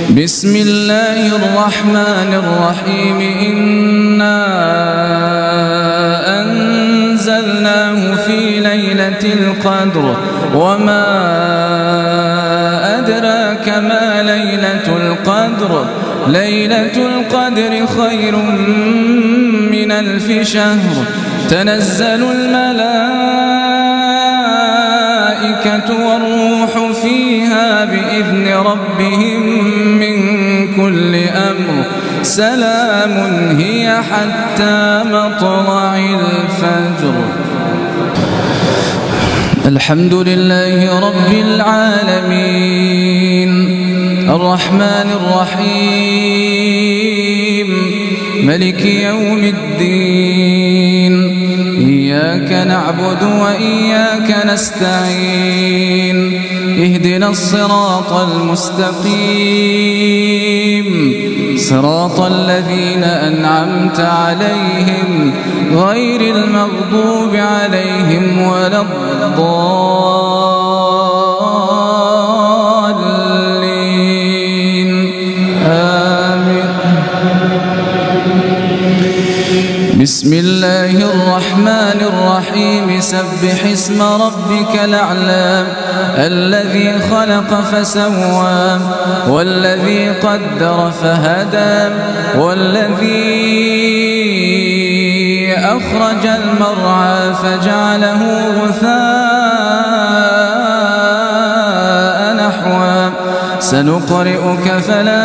بسم الله الرحمن الرحيم إنا أنزلناه في ليلة القدر وما أدراك ما ليلة القدر ليلة القدر خير من 1000 شهر تنزل الملائكة والروح فيها بإذن ربهم من كل أمر سلام هي حتى مطلع الفجر. الحمد لله رب العالمين الرحمن الرحيم ملك يوم الدين إياك نعبد وإياك نستعين اهدنا الصراط المستقيم صراط الذين أنعمت عليهم غير المغضوب عليهم ولا الضالين آمين. بسم الله الرحمن الرحيم سبح اسم ربك الأعلى الذي خلق فسوى والذي قدر فهدى والذي أخرج المرعى فجعله غثاء نحوا سنقرئك فلا